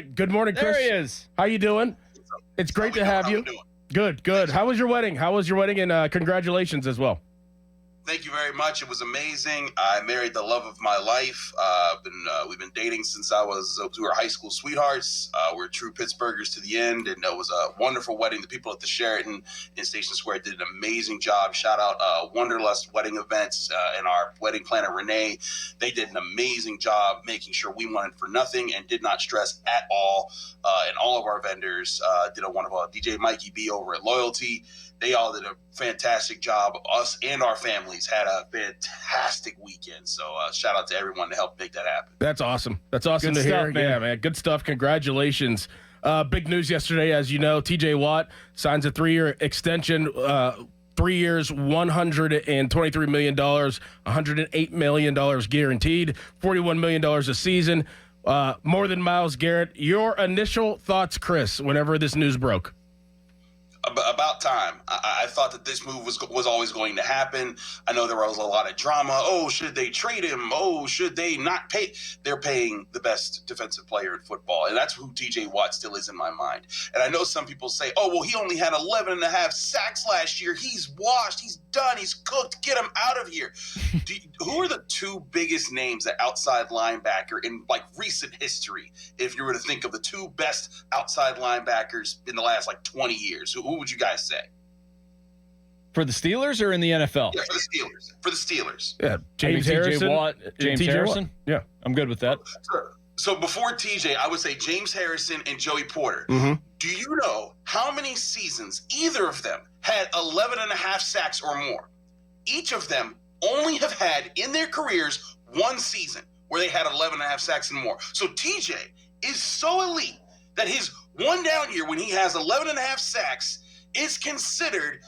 Good morning, Chris. There he is. How you doing? It's great to have you. Good. How was your wedding? And congratulations as well. Thank you very much. It was amazing. I married the love of my life. We've been dating since we were high school sweethearts. We're true Pittsburghers to the end, and it was a wonderful wedding. The people at the Sheraton in Station Square did an amazing job. Shout out Wanderlust Wedding Events and our wedding planner, Renee. They did an amazing job making sure we wanted for nothing and did not stress at all. And all of our vendors did a wonderful DJ Mackey B over at Loyalty. They all did a fantastic job. Us and our families had a fantastic weekend. So shout out to everyone to help make that happen. That's awesome. That's awesome Good to stuff, hear. man. Yeah, man. Good stuff. Congratulations. Big news yesterday, as you know, TJ Watt signs a 3-year extension. 3 years, $123 million, $108 million guaranteed, $41 million a season. More than Myles Garrett. Your initial thoughts, Chris, whenever this news broke? About time. I thought that this move was always going to happen. I know there was a lot of drama. Oh, should they trade him? Oh, should they not pay? They're paying the best defensive player in football, and that's who TJ Watt still is in my mind. And I know some people say, oh, well, he only had 11 and a half sacks last year. He's washed. He's done. He's cooked. Get him out of here. Who are the two biggest names at outside linebacker in recent history? If you were to think of the two best outside linebackers in the last 20 years, who would you guys say? For the Steelers or in the NFL? Yeah, for the Steelers. Yeah, James Harrison. Watt, James Harrison? Watt. Yeah. I'm good with that. So before TJ, I would say James Harrison and Joey Porter. Mm-hmm. Do you know how many seasons either of them had 11 and a half sacks or more? Each of them only have had in their careers one season where they had 11 and a half sacks and more. So TJ is so elite that his one down year when he has 11 and a half sacks is considered,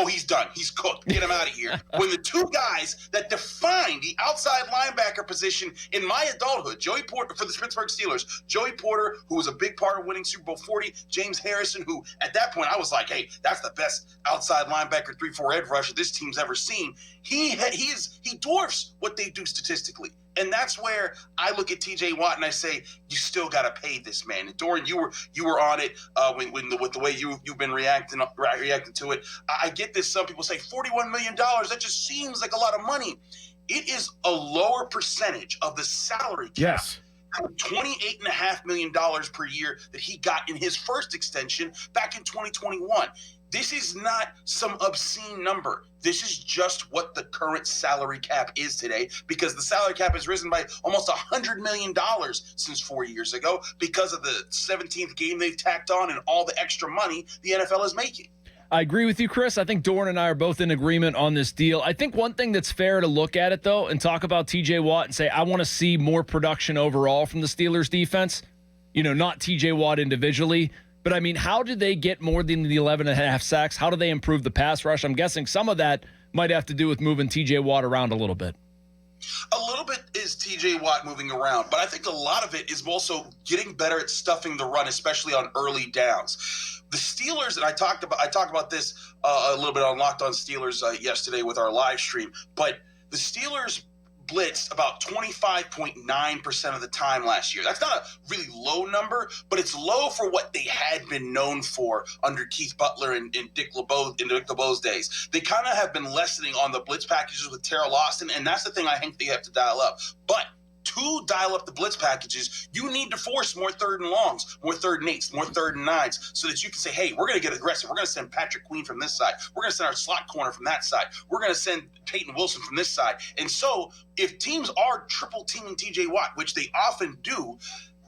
he's done. He's cooked. Get him out of here. When the two guys that defined the outside linebacker position in my adulthood, Joey Porter for the Pittsburgh Steelers, Joey Porter, who was a big part of winning Super Bowl 40, James Harrison, who at that point I was like, hey, that's the best outside linebacker 3-4 edge rusher this team's ever seen. He dwarfs what they do statistically. And that's where I look at TJ Watt and I say, you still got to pay this man. And Dorin, you were on it with the way you've been reacting to it. I get this. Some people say $41 million. That just seems like a lot of money. It is a lower percentage of the salary cap. Yes. $28.5 million per year that he got in his first extension back in 2021. This is not some obscene number. This is just what the current salary cap is today, because the salary cap has risen by almost $100 million since 4 years ago because of the 17th game they've tacked on and all the extra money the NFL is making. I agree with you, Chris. I think Dorin and I are both in agreement on this deal. I think one thing that's fair to look at it, though, and talk about TJ Watt and say, I want to see more production overall from the Steelers defense, not TJ Watt individually. But, I mean, how did they get more than the 11 and a half sacks? How do they improve the pass rush? I'm guessing some of that might have to do with moving TJ Watt around a little bit. A little bit is TJ Watt moving around, but I think a lot of it is also getting better at stuffing the run, especially on early downs. The Steelers, and I talked about this a little bit on Locked On Steelers yesterday with our live stream, but the Steelers blitzed about 25.9% of the time last year. That's not a really low number, but it's low for what they had been known for under Keith Butler and Dick LeBeau's days. They kind of have been lessening on the blitz packages with Terrell Austin, and that's the thing I think they have to dial up. But to dial up the blitz packages, you need to force more 3rd and longs, more 3rd and 8s, more 3rd and 9s, so that you can say, hey, we're going to get aggressive. We're going to send Patrick Queen from this side. We're going to send our slot corner from that side. We're going to send Peyton Wilson from this side. And so if teams are triple teaming TJ Watt, which they often do,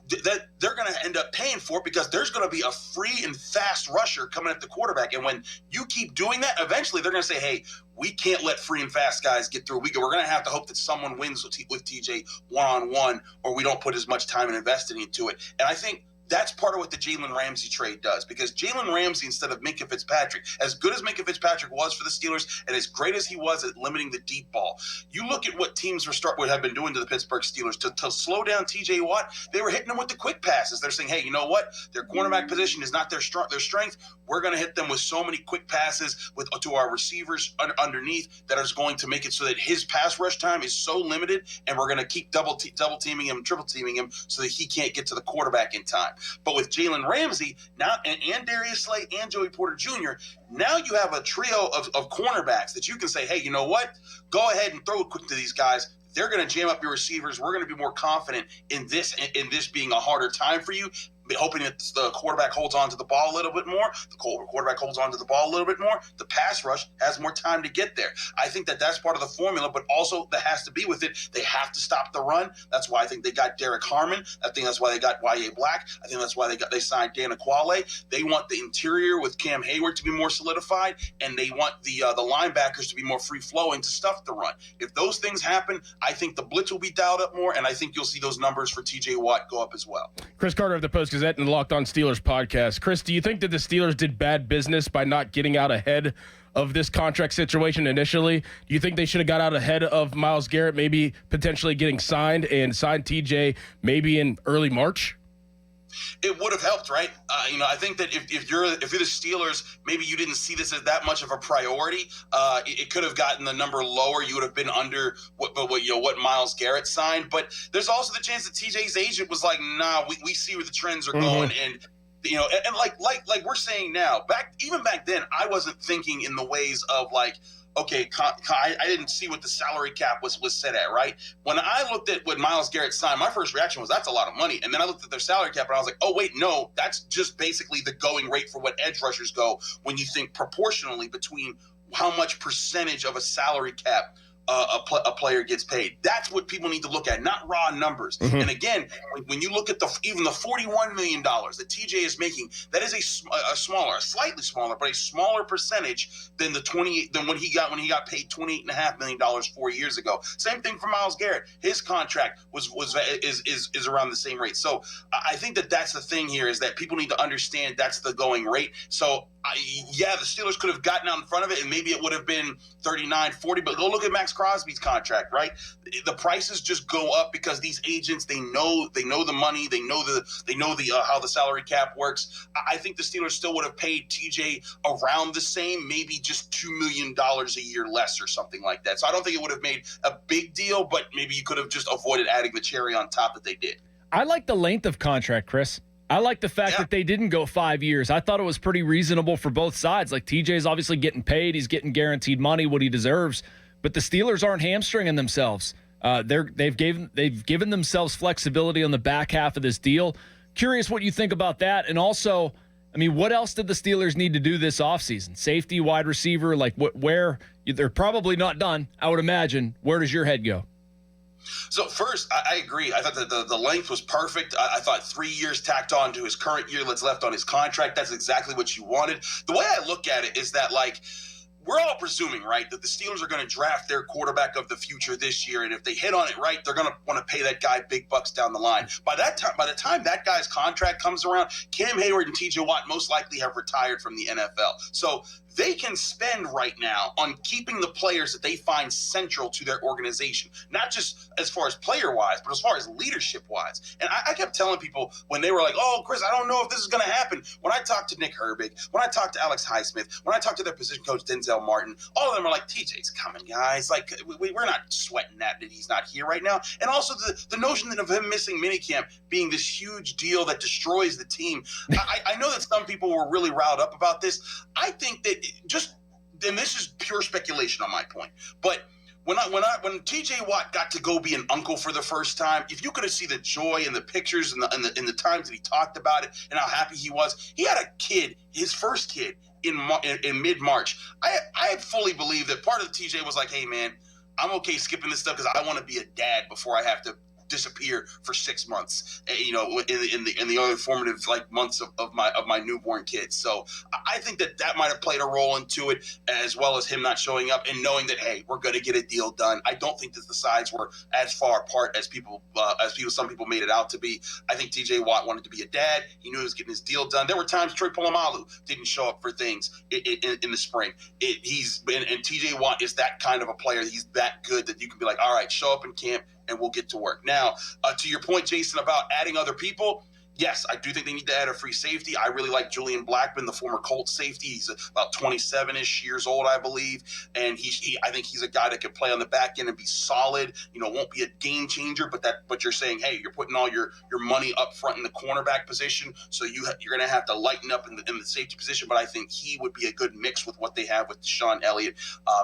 that they're going to end up paying for it, because there's going to be a free and fast rusher coming at the quarterback. And when you keep doing that, eventually they're going to say, hey, we can't let free and fast guys get through. We're going to have to hope that someone wins with TJ one-on-one, or we don't put as much time and investing into it. And I think that's part of what the Jalen Ramsey trade does, because Jalen Ramsey, instead of Minkah Fitzpatrick, as good as Minkah Fitzpatrick was for the Steelers and as great as he was at limiting the deep ball, you look at what teams would have been doing to the Pittsburgh Steelers to slow down TJ Watt. They were hitting them with the quick passes. They're saying, hey, you know what? Their cornerback position is not their strength. We're going to hit them with so many quick passes to our receivers underneath that is going to make it so that his pass rush time is so limited, and we're going to keep double teaming him, triple teaming him, so that he can't get to the quarterback in time. But with Jalen Ramsey now and Darius Slay and Joey Porter Jr., now you have a trio of cornerbacks that you can say, hey, you know what? Go ahead and throw it quick to these guys. They're going to jam up your receivers. We're going to be more confident in this being a harder time for you, hoping that the quarterback holds on to the ball a little bit more. The quarterback holds on to the ball a little bit more. The pass rush has more time to get there. I think that that's part of the formula, but also that has to be with it. They have to stop the run. That's why I think they got Derek Harmon. I think that's why they got Y.A. Black. I think that's why they signed Dan Aquale. They want the interior with Cam Hayward to be more solidified, and they want the linebackers to be more free-flowing to stuff the run. If those things happen, I think the blitz will be dialed up more, and I think you'll see those numbers for T.J. Watt go up as well. Chris Carter of the Post-Gazette and the Locked On Steelers podcast. Chris, do you think that the Steelers did bad business by not getting out ahead of this contract situation initially? Do you think they should have got out ahead of Myles Garrett, maybe potentially getting signed TJ maybe in early March? It would have helped, right? I think that if you're the Steelers, maybe you didn't see this as that much of a priority. It could have gotten the number lower. You would have been under what Myles Garrett signed. But there's also the chance that TJ's agent was like, nah, we see where the trends are going, and like we're saying now. Even back then, I wasn't thinking in the ways of like, okay, I didn't see what the salary cap was set at, right? When I looked at what Myles Garrett signed, my first reaction was, that's a lot of money. And then I looked at their salary cap, and I was like, oh, wait, no, that's just basically the going rate for what edge rushers go when you think proportionally between how much percentage of a salary cap a player gets paid. That's what people need to look at, not raw numbers. Mm-hmm. And again, when you look at even the $41 million that TJ is making, that is a slightly smaller, but a smaller percentage than when he got paid $28.5 million 4 years ago. Same thing for Myles Garrett. His contract is around the same rate. So I think that's the thing here, is that people need to understand that's the going rate. So the Steelers could have gotten out in front of it, and maybe it would have been 39, 40, but go look at Max Crosby's contract, right? The prices just go up because these agents, they know the money, they know how the salary cap works. I think the Steelers still would have paid TJ around the same, maybe just $2 million a year less or something like that. So I don't think it would have made a big deal, but maybe you could have just avoided adding the cherry on top that they did. I like the length of contract, Chris. I like the fact that they didn't go 5 years. I thought it was pretty reasonable for both sides. Like, TJ's obviously getting paid. He's getting guaranteed money, what he deserves. But the Steelers aren't hamstringing themselves. They've given themselves flexibility on the back half of this deal. Curious what you think about that. And also, I mean, what else did the Steelers need to do this offseason? Safety, wide receiver, like where they're probably not done, I would imagine. Where does your head go? So first, I agree. I thought that the length was perfect. I thought 3 years tacked on to his current year that's left on his contract. That's exactly what you wanted. The way I look at it is that, like, we're all presuming, right, that the Steelers are going to draft their quarterback of the future this year, and if they hit on it right, they're going to want to pay that guy big bucks down the line. By the time that guy's contract comes around, Cam Hayward and T.J. Watt most likely have retired from the NFL. So they can spend right now on keeping the players that they find central to their organization, not just as far as player-wise, but as far as leadership-wise. And I kept telling people when they were like, oh, Chris, I don't know if this is going to happen. When I talked to Nick Herbig, when I talked to Alex Highsmith, when I talked to their position coach, Denzel Martin, all of them are like, TJ's coming, guys. Like, we're not sweating that he's not here right now. And also the notion of him missing minicamp being this huge deal that destroys the team. I know that some people were really riled up about this. I think that and this is pure speculation on my point, but when TJ Watt got to go be an uncle for the first time, if you could have seen the joy in the pictures and the times that he talked about it and how happy he was, he had a kid, his first kid in mid-March. I fully believe that part of the TJ was like, hey man, I'm okay skipping this stuff because I want to be a dad before I have to disappear for 6 months, in the early formative months of my newborn kids. So I think that might have played a role into it, as well as him not showing up and knowing that, hey, we're going to get a deal done. I don't think that the sides were as far apart as some people made it out to be. I think TJ Watt wanted to be a dad. He knew he was getting his deal done. There were times Troy Polamalu didn't show up for things in the spring. And TJ Watt is that kind of a player. He's that good that you can be like, all right, show up in camp and we'll get to work. Now, to your point, Jason, about adding other people, Yes, I do think they need to add a free safety. I really like Julian Blackman, the former Colts safety. He's about 27-ish years old, I believe, and I think he's a guy that can play on the back end and be solid. Won't be a game changer, but you're saying, hey, you're putting all your money up front in the cornerback position, so you're going to have to lighten up in the safety position. But I think he would be a good mix with what they have with Deshaun Elliott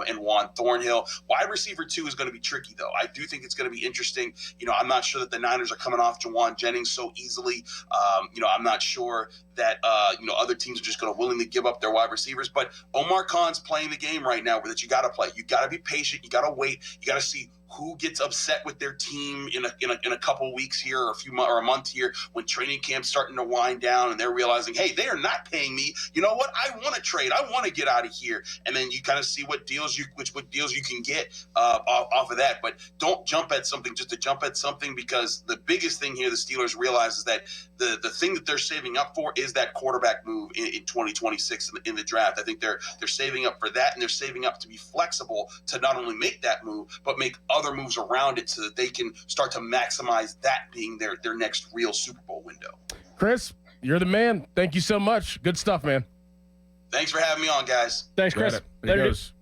and Juan Thornhill. Wide receiver 2 is going to be tricky, though. I do think it's going to be interesting. I'm not sure that the Niners are coming off Jawan Jennings so easily. I'm not sure that other teams are just going to willingly give up their wide receivers. But Omar Khan's playing the game right now that you got to play. You got to be patient. You got to wait. You got to see who gets upset with their team in a couple of weeks here, or a month here, when training camp's starting to wind down and they're realizing, hey, they are not paying me. You know what? I want to trade. I want to get out of here. And then you kind of see what deals you can get off of that. But don't jump at something just to jump at something, because the biggest thing here the Steelers realize is that the thing that they're saving up for is that quarterback move in 2026 in the draft. I think they're saving up for that, and they're saving up to be flexible to not only make that move, but make other moves around it so that they can start to maximize that being their next real Super Bowl window. Chris, you're the man. Thank you so much. Good stuff, man. Thanks for having me on, guys. Thanks, Chris. There he goes.